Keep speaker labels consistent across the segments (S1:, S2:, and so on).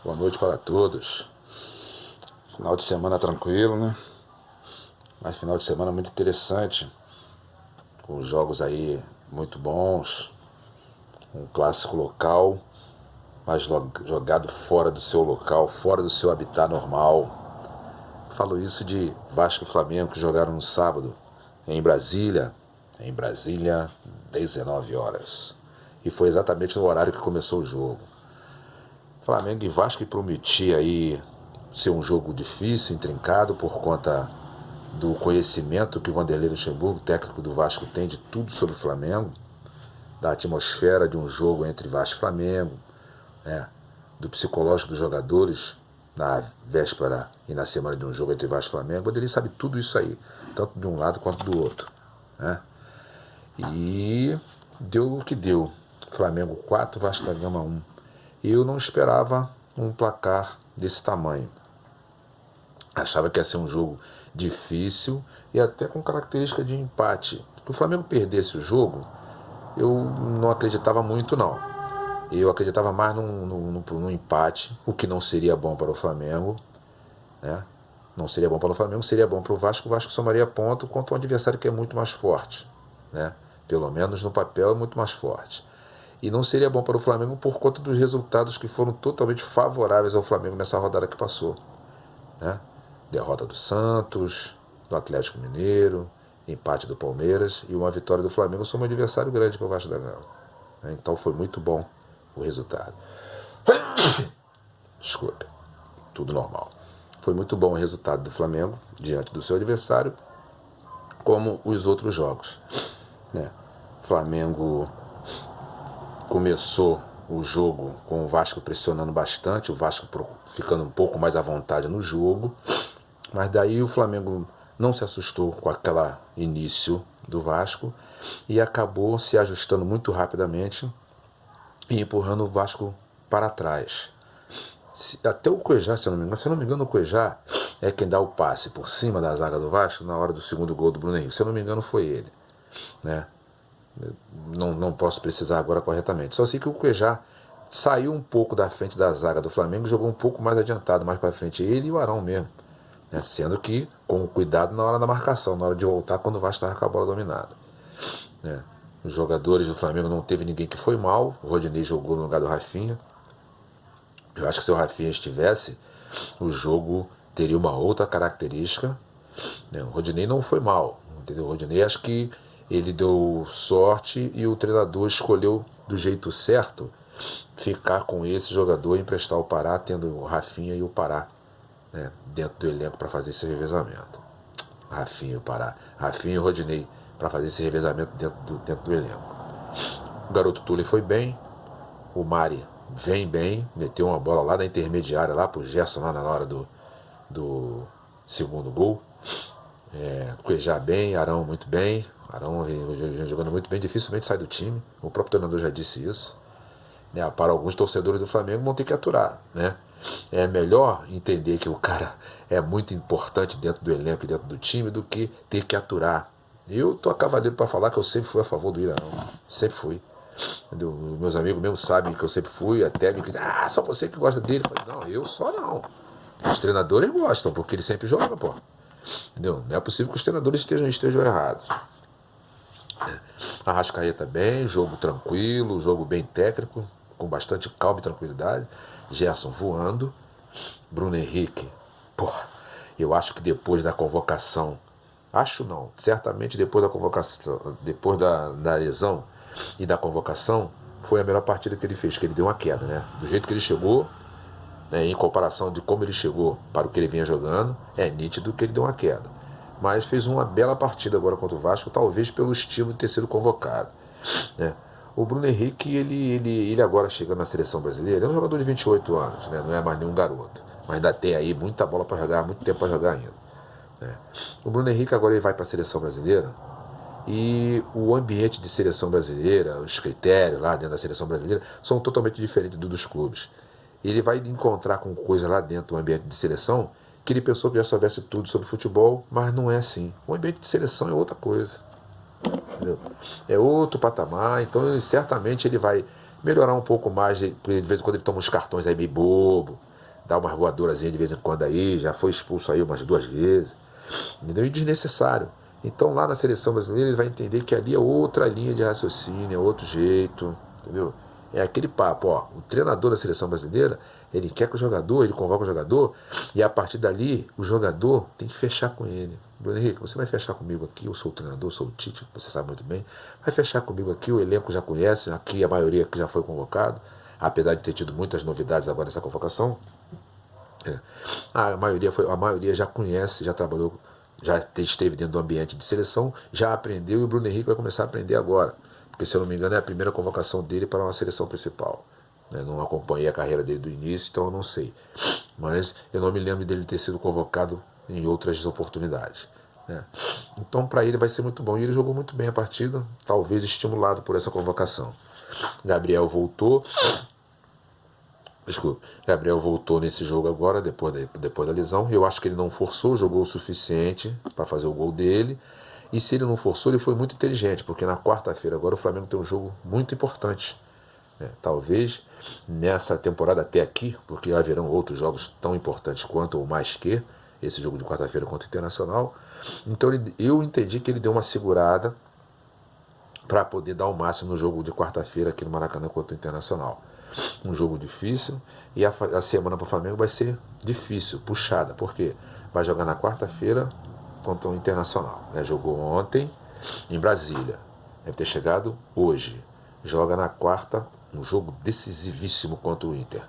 S1: Boa noite para todos. Final de semana tranquilo, né? Mas final de semana muito interessante. Com jogos aí muito bons. Um clássico local, mas jogado fora do seu local, fora do seu habitat normal. Falo isso de Vasco e Flamengo que jogaram no sábado em Brasília. Em Brasília, 19 horas. E foi exatamente no horário que começou o jogo. Flamengo e Vasco que prometia aí ser um jogo difícil, intrincado, por conta do conhecimento que o Vanderlei Luxemburgo, técnico do Vasco, tem de tudo sobre o Flamengo, da atmosfera de um jogo entre Vasco e Flamengo, né, do psicológico dos jogadores na véspera e na semana de um jogo entre Vasco e Flamengo. O Vanderlei sabe tudo isso aí, tanto de um lado quanto do outro, né? E deu o que deu. Flamengo 4, Vasco da Gama 1. Eu não esperava um placar desse tamanho. Achava que ia ser um jogo difícil e até com característica de empate. Se o Flamengo perdesse o jogo, eu não acreditava muito não. Eu acreditava mais num empate, o que não seria bom para o Flamengo, né? Não seria bom para o Flamengo, seria bom para o Vasco. O Vasco somaria ponto contra um adversário que é muito mais forte, né? Pelo menos no papel é muito mais forte. E não seria bom para o Flamengo por conta dos resultados que foram totalmente favoráveis ao Flamengo nessa rodada que passou, né? Derrota do Santos, do Atlético Mineiro, empate do Palmeiras e uma vitória do Flamengo sobre um adversário grande para o Vasco da Gama. Então foi muito bom o resultado. Desculpe, tudo normal. Foi muito bom o resultado do Flamengo diante do seu adversário, como os outros jogos, né? O Flamengo começou o jogo com o Vasco pressionando bastante, o Vasco ficando um pouco mais à vontade no jogo, mas daí o Flamengo não se assustou com aquele início do Vasco e acabou se ajustando muito rapidamente e empurrando o Vasco para trás. Até o Cuejá, se eu não me engano, o Cuejá é quem dá o passe por cima da zaga do Vasco na hora do segundo gol do Bruno Henrique. Se eu não me engano, foi ele, né? Não posso precisar agora corretamente. Só sei que o Cuejá saiu um pouco da frente da zaga do Flamengo e jogou um pouco mais adiantado, mais para frente. Ele e o Arão mesmo, né? Sendo que com cuidado na hora da marcação, na hora de voltar quando o Vasco estava com a bola dominada, né? Os jogadores do Flamengo não teve ninguém que foi mal. O Rodinei jogou no lugar do Rafinha. Eu acho que se o Rafinha estivesse, o jogo teria uma outra característica, né? O Rodinei não foi mal, entendeu? O Rodinei, acho que ele deu sorte e o treinador escolheu do jeito certo ficar com esse jogador e emprestar o Pará, tendo o Rafinha e o Pará, né, dentro do elenco para fazer esse revezamento. Rafinha e o Pará, Rafinha e o Rodinei para fazer esse revezamento dentro do elenco. O garoto Tully foi bem, o Mari vem bem, meteu uma bola lá na intermediária, lá pro Gerson, lá na hora do segundo gol. Cuejá bem, Arão muito bem. Arão jogando muito bem, dificilmente sai do time. O próprio treinador já disse isso, né? Para alguns torcedores do Flamengo vão ter que aturar, né? É melhor entender que o cara é muito importante dentro do elenco e dentro do time do que ter que aturar. Eu tô a cavaleiro para falar que eu sempre fui a favor do Irão, sempre fui. Entendeu? Meus amigos mesmo sabem que eu sempre fui, até me criticam, só você que gosta dele. Eu falei, não, eu só não. Os treinadores gostam, porque ele sempre joga, pô. Entendeu? Não é possível que os treinadores estejam errados. Arrascaeta bem, jogo tranquilo, jogo bem técnico, com bastante calma e tranquilidade. Gerson voando. Bruno Henrique, porra, eu acho que depois da convocação, acho não, certamente depois da convocação, depois da lesão e da convocação, foi a melhor partida que ele fez, que ele deu uma queda, né? Do jeito que ele chegou, né, em comparação de como ele chegou para o que ele vinha jogando, é nítido que ele deu uma queda. Mas fez uma bela partida agora contra o Vasco, talvez pelo estilo de ter sido convocado, né? O Bruno Henrique, ele agora chegando na seleção brasileira, é um jogador de 28 anos, né? Não é mais nenhum garoto. Mas ainda tem aí muita bola para jogar, muito tempo para jogar ainda, né? O Bruno Henrique agora ele vai para a seleção brasileira e o ambiente de seleção brasileira, os critérios lá dentro da seleção brasileira são totalmente diferentes dos clubes. Ele vai encontrar com coisa lá dentro do ambiente de seleção que ele pensou que já soubesse tudo sobre futebol, mas não é assim. O ambiente de seleção é outra coisa, entendeu? É outro patamar, então certamente ele vai melhorar um pouco mais. De vez em quando ele toma uns cartões aí meio bobo, dá uma voadorazinha de vez em quando aí, já foi expulso aí umas 2 vezes, entendeu? E desnecessário. Então lá na seleção brasileira ele vai entender que ali é outra linha de raciocínio, é outro jeito, entendeu? É aquele papo, ó, o treinador da seleção brasileira, ele quer que o jogador, ele convoca o jogador, e a partir dali o jogador tem que fechar com ele. Bruno Henrique, você vai fechar comigo aqui, eu sou o treinador, sou o Tite, você sabe muito bem, vai fechar comigo aqui, o elenco já conhece, aqui a maioria que já foi convocado, apesar de ter tido muitas novidades agora nessa convocação, a maioria já conhece, já trabalhou, já esteve dentro do ambiente de seleção, já aprendeu e o Bruno Henrique vai começar a aprender agora. Porque, se eu não me engano, é a primeira convocação dele para uma seleção principal. Não acompanhei a carreira dele do início, então eu não sei. Mas eu não me lembro dele ter sido convocado em outras oportunidades. Então, para ele vai ser muito bom. E ele jogou muito bem a partida, talvez estimulado por essa convocação. Gabriel voltou. Desculpa, Gabriel voltou nesse jogo agora, depois da lesão. Eu acho que ele não forçou, jogou o suficiente para fazer o gol dele. E se ele não forçou, ele foi muito inteligente, porque na quarta-feira agora o Flamengo tem um jogo muito importante. Talvez nessa temporada até aqui, porque haverão outros jogos tão importantes quanto ou mais que esse jogo de quarta-feira contra o Internacional. Então eu entendi que ele deu uma segurada para poder dar o máximo no jogo de quarta-feira aqui no Maracanã contra o Internacional. Um jogo difícil e a semana para o Flamengo vai ser difícil, puxada, porque vai jogar na quarta-feira contra o Internacional. Jogou ontem em Brasília, deve ter chegado hoje. Joga na quarta, um jogo decisivíssimo contra o Inter.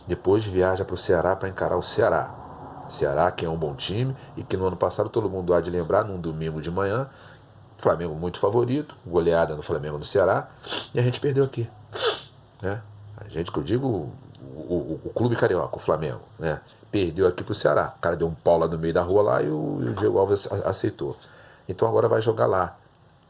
S1: Depois viaja para o Ceará para encarar o Ceará. Ceará, que é um bom time e que no ano passado todo mundo há de lembrar, num domingo de manhã, Flamengo muito favorito, goleada no Flamengo no Ceará, e a gente perdeu aqui. A gente, que eu digo, o clube carioca, o Flamengo, perdeu aqui pro Ceará. O cara deu um pau lá no meio da rua lá e o Diego Alves aceitou. Então agora vai jogar lá.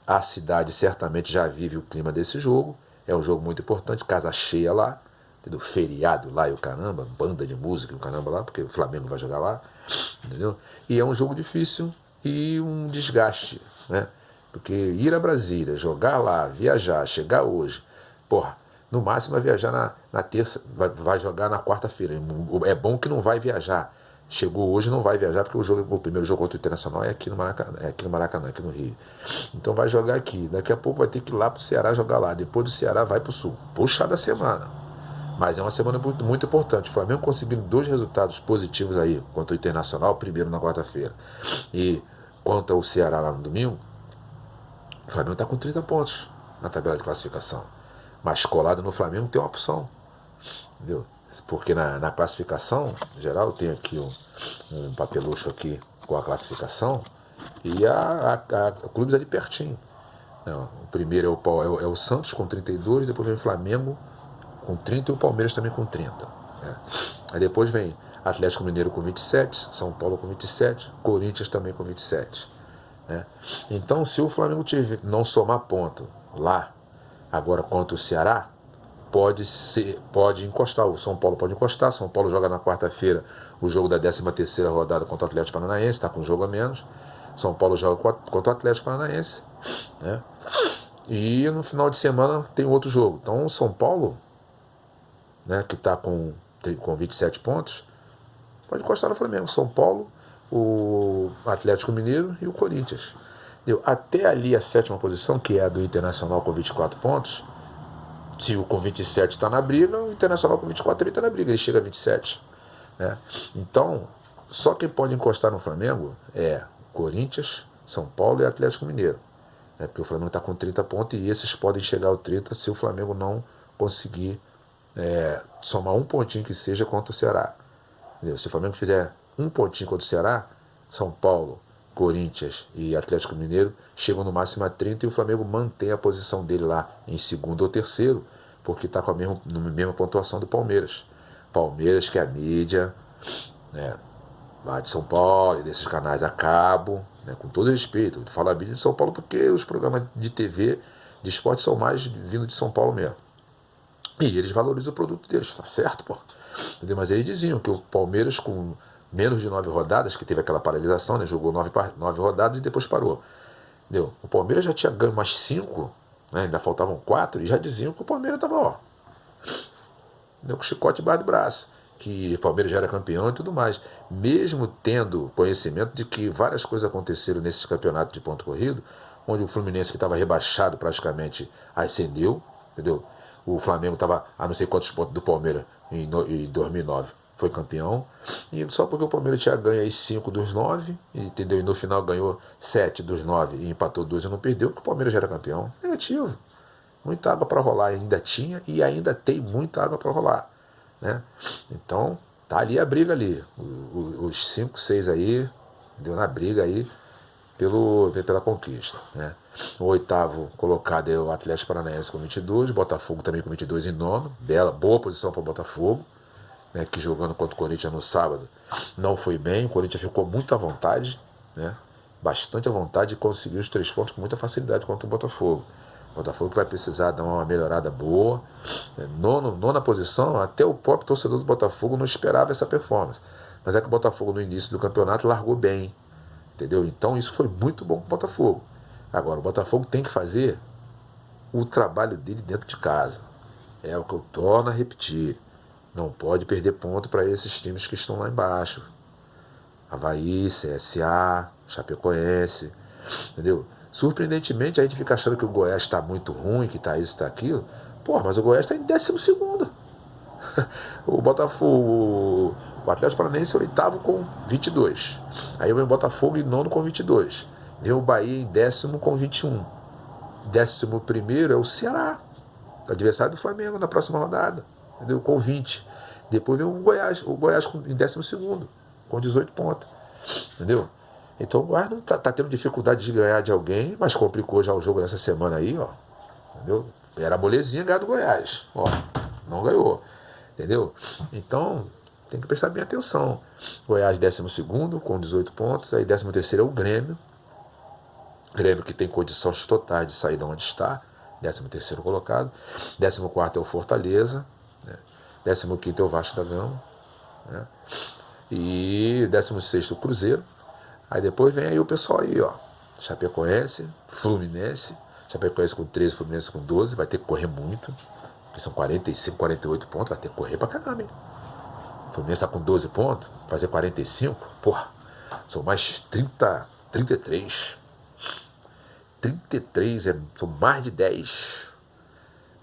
S1: A cidade certamente já vive o clima desse jogo. É um jogo muito importante, casa cheia lá, entendeu? Feriado lá e o caramba, banda de música e o caramba lá, porque o Flamengo vai jogar lá, entendeu? E é um jogo difícil e um desgaste, Porque ir a Brasília, jogar lá, viajar, chegar hoje, porra, no máximo vai viajar na terça, vai jogar na quarta-feira. É bom que não vai viajar. Chegou hoje, não vai viajar, porque o primeiro jogo contra o Internacional é aqui no Maracanã, aqui no Rio. Então vai jogar aqui. Daqui a pouco vai ter que ir lá pro Ceará jogar lá. Depois do Ceará vai pro Sul. Puxada a semana. Mas é uma semana muito, muito importante. O Flamengo conseguindo 2 resultados positivos aí, contra o Internacional, primeiro na quarta-feira, e contra o Ceará lá no domingo. O Flamengo está com 30 pontos na tabela de classificação. Mas colado no Flamengo tem uma opção, entendeu? Porque na classificação geral, eu tenho aqui um papelucho aqui com a classificação e a clubes ali pertinho. O primeiro é o Santos com 32, depois vem o Flamengo com 30 e o Palmeiras também com 30. Aí depois vem Atlético Mineiro com 27, São Paulo com 27, Corinthians também com 27. Então, se o Flamengo não somar ponto lá, agora contra o Ceará, pode encostar. O São Paulo pode encostar. São Paulo joga na quarta-feira o jogo da 13ª rodada contra o Atlético Paranaense, está com um jogo a menos. São Paulo joga contra o Atlético Paranaense. E no final de semana tem outro jogo. Então o São Paulo, que está com 27 pontos, pode encostar no Flamengo. São Paulo, o Atlético Mineiro e o Corinthians. Até ali a 7ª posição, que é a do Internacional com 24 pontos, se o com 27 está na briga, o Internacional com 24 também está na briga, ele chega a 27. Então, só quem pode encostar no Flamengo é Corinthians, São Paulo e Atlético Mineiro. Porque o Flamengo está com 30 pontos e esses podem chegar ao 30 se o Flamengo não conseguir somar um pontinho que seja contra o Ceará. Entendeu? Se o Flamengo fizer um pontinho contra o Ceará, São Paulo, Corinthians e Atlético Mineiro chegam no máximo a 30 e o Flamengo mantém a posição dele lá em segundo ou terceiro, porque está com a mesma pontuação do Palmeiras. Palmeiras, que é a mídia lá de São Paulo e desses canais a cabo, com todo respeito, eu falo a mídia de São Paulo porque os programas de TV, de esporte, são mais vindo de São Paulo mesmo. E eles valorizam o produto deles, tá certo, pô? Entendeu? Mas eles diziam que o Palmeiras, com menos de 9 rodadas, que teve aquela paralisação, jogou 9 rodadas e depois parou. Entendeu? O Palmeiras já tinha ganho mais 5, ainda faltavam 4, e já diziam que o Palmeiras estava, com o chicote embaixo do braço. que o Palmeiras já era campeão e tudo mais. Mesmo tendo conhecimento de que várias coisas aconteceram nesses campeonatos de ponto corrido, onde o Fluminense, que estava rebaixado praticamente, ascendeu, entendeu? O Flamengo estava a não sei quantos pontos do Palmeiras em 2009, foi campeão. E só porque o Palmeiras tinha ganho aí 5 dos 9, entendeu? E no final ganhou 7 dos 9 e empatou 2 e não perdeu, que o Palmeiras já era campeão. Negativo. Muita água para rolar ainda tinha e ainda tem muita água para rolar, né? Então, tá ali a briga ali. Os 5, 6 aí, deu na briga aí pela conquista, né? O 8º colocado é o Atlético Paranaense com 22, Botafogo também com 22 em nono. Boa posição para o Botafogo, né, que jogando contra o Corinthians no sábado não foi bem. O Corinthians ficou muito à vontade, né? Bastante à vontade, e conseguiu os 3 pontos com muita facilidade contra o Botafogo. O Botafogo vai precisar dar uma melhorada boa. Nona posição, até o próprio torcedor do Botafogo não esperava essa performance. Mas é que o Botafogo no início do campeonato largou bem, entendeu? Então isso foi muito bom para o Botafogo. Agora, o Botafogo tem que fazer o trabalho dele dentro de casa. É o que eu torno a repetir. Não pode perder ponto para esses times que estão lá embaixo. Avaí, CSA, Chapecoense, entendeu? Surpreendentemente, a gente fica achando que o Goiás está muito ruim, que está isso, está aquilo. Pô, mas o Goiás está em 12º. O Botafogo, o Atlético Paranaense é 8º com 22. Aí vem o Botafogo em 9º com 22. Vem o Bahia em 10º com 21. 11º é o Ceará, adversário do Flamengo na próxima rodada, entendeu? Com 20. Depois vem o Goiás em 12º, com 18 pontos. Entendeu? Então o Goiás não tá tendo dificuldade de ganhar de alguém, mas complicou já o jogo nessa semana aí, ó. Entendeu? Era molezinha ganhar do Goiás. Ó, não ganhou. Entendeu? Então, tem que prestar bem atenção. Goiás 12º com 18 pontos, aí 13º é o Grêmio. Grêmio que tem condições totais de sair de onde está, 13º colocado. 14º é o Fortaleza, né? 15º é o Vasco da Gama, né? E 16º o Cruzeiro. Aí depois vem aí o pessoal aí, ó. Chapecoense, Fluminense. Chapecoense com 13, Fluminense com 12. Vai ter que correr muito, porque são 45, 48 pontos. Vai ter que correr pra caramba, hein? O Fluminense tá com 12 pontos, fazer 45, porra, são mais 30, 33. 33, são mais de 10.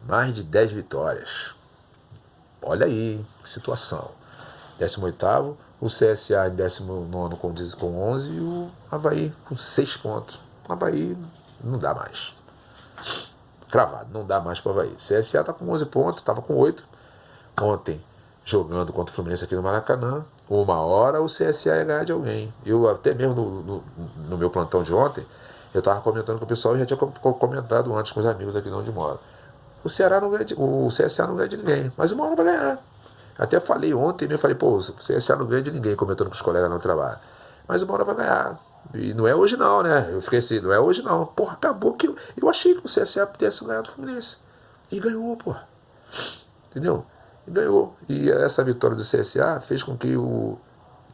S1: Mais de 10 vitórias. Olha aí, que situação. 18º, o CSA em 19º com 11 e o Avaí com 6 pontos. O Avaí não dá mais. Cravado, não dá mais para o Avaí. O CSA está com 11 pontos, estava com 8. Ontem, jogando contra o Fluminense aqui no Maracanã, uma hora o CSA ia ganhar de alguém. Eu até mesmo no meu plantão de ontem, eu estava comentando com o pessoal e já tinha comentado antes com os amigos aqui de onde moro. O CSA não ganha de ninguém, mas uma hora vai ganhar. Até falei ontem, eu falei, pô, o CSA não ganha de ninguém, comentando com os colegas no trabalho. Mas uma hora vai ganhar. E não é hoje não, né? Eu fiquei assim, não é hoje não. Porra, acabou que eu achei que o CSA pudesse ganhar do Fluminense. E ganhou, porra. Entendeu? E ganhou. E essa vitória do CSA fez com que o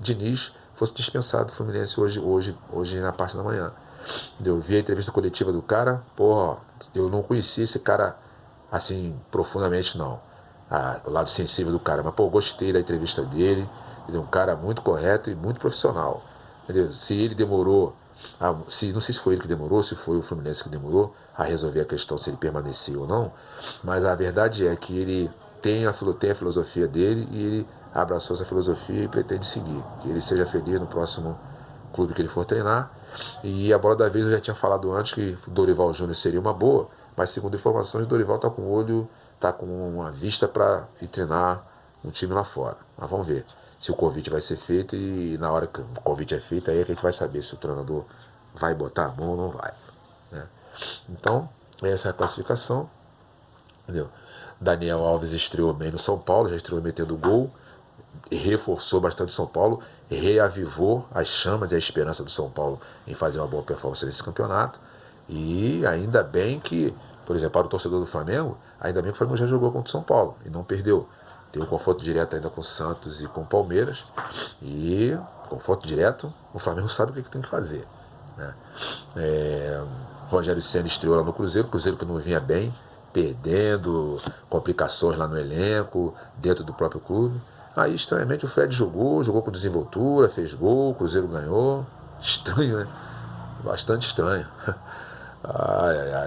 S1: Diniz fosse dispensado do Fluminense hoje na parte da manhã. Eu vi a entrevista coletiva do cara, porra, eu não conhecia esse cara assim profundamente não. O lado sensível do cara, mas pô, gostei da entrevista dele. Ele é um cara muito correto e muito profissional, entendeu? Se ele demorou, não sei se foi ele que demorou, se foi o Fluminense que demorou a resolver a questão se ele permanecia ou não, mas a verdade é que ele tem a filosofia dele e ele abraçou essa filosofia e pretende seguir, que ele seja feliz no próximo clube que ele for treinar. E a bola da vez eu já tinha falado antes que o Dorival Júnior seria uma boa, mas segundo informações o Dorival está com o olho, está com uma vista para ir treinar um time lá fora. Mas vamos ver se o convite vai ser feito e na hora que o convite é feito aí é que a gente vai saber se o treinador vai botar a mão ou não vai, né? Então, essa é a classificação, entendeu? Daniel Alves estreou bem no São Paulo, já estreou metendo gol, reforçou bastante o São Paulo, reavivou as chamas e a esperança do São Paulo em fazer uma boa performance nesse campeonato. E ainda bem que, por exemplo, para o torcedor do Flamengo, ainda bem que o Flamengo já jogou contra o São Paulo e não perdeu. Tem um confronto direto ainda com o Santos e com o Palmeiras. E confronto direto, o Flamengo sabe o que tem que fazer, né? Rogério Ceni estreou lá no Cruzeiro, Cruzeiro que não vinha bem, perdendo, complicações lá no elenco, dentro do próprio clube. Aí, estranhamente, o Fred jogou com desenvoltura, fez gol, o Cruzeiro ganhou. Estranho, né? Bastante estranho.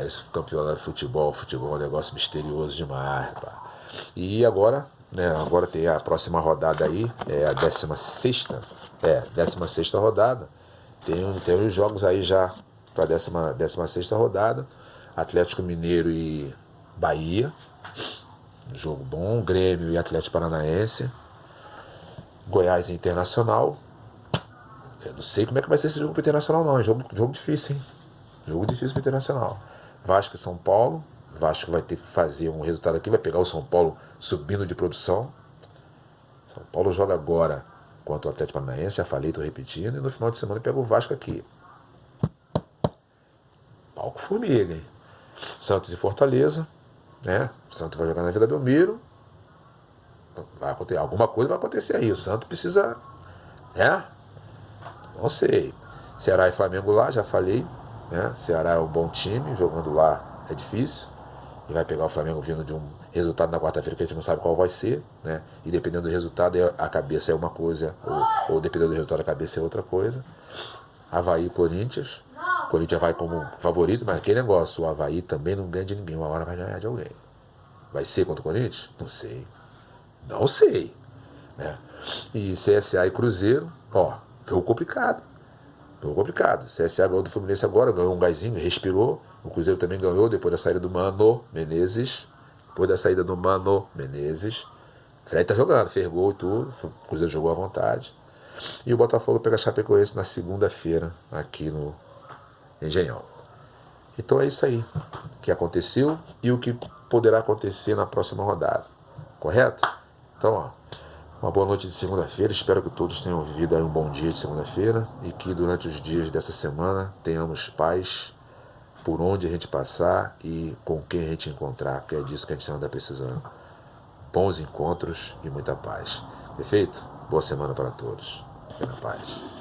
S1: Esse campeonato de futebol é um negócio misterioso demais, pá. E agora, né, agora tem a próxima rodada aí, é a 16ª, 16ª rodada. Tem os jogos aí já para a 16ª rodada. Atlético Mineiro e Bahia, jogo bom. Grêmio e Atlético Paranaense. Goiás e Internacional. Eu não sei como é que vai ser esse jogo pro Internacional não, é jogo difícil, hein? Jogo difícil pro Internacional. Vasco e São Paulo. Vasco vai ter que fazer um resultado aqui, vai pegar o São Paulo subindo de produção. São Paulo joga agora contra o Atlético Paranaense, já falei, tô repetindo, e no final de semana pega o Vasco aqui. Palco formiga, hein? Santos e Fortaleza, né? O Santos vai jogar na Vila Belmiro. Vai acontecer, alguma coisa vai acontecer aí. O Santos precisa, né? Não sei. Ceará e Flamengo lá, já falei, né? Ceará é um bom time, jogando lá é difícil. E vai pegar o Flamengo vindo de um resultado na quarta-feira que a gente não sabe qual vai ser, né? E dependendo do resultado, a cabeça é uma coisa, ou dependendo do resultado, a cabeça é outra coisa. Avaí e Corinthians. Corinthians vai como favorito, mas aquele negócio, o Avaí também não ganha de ninguém, uma hora vai ganhar de alguém. Vai ser contra o Corinthians? Não sei. Não sei. Né? E CSA e Cruzeiro, ó, jogo complicado. Jogo complicado. CSA ganhou do Fluminense agora, ganhou um gásinho, respirou. O Cruzeiro também ganhou depois da saída do Mano Menezes. Depois da saída do Mano Menezes. Fred tá jogando, fez gol e tudo. O Cruzeiro jogou à vontade. E o Botafogo pega a Chapecoense na segunda-feira, aqui no Engenhão. Então é isso aí que aconteceu e o que poderá acontecer na próxima rodada. Correto? Então, ó, uma boa noite de segunda-feira. Espero que todos tenham vivido aí um bom dia de segunda-feira e que durante os dias dessa semana tenhamos paz por onde a gente passar e com quem a gente encontrar, porque é disso que a gente anda precisando. Bons encontros e muita paz. Perfeito? Boa semana para todos. Fique na paz.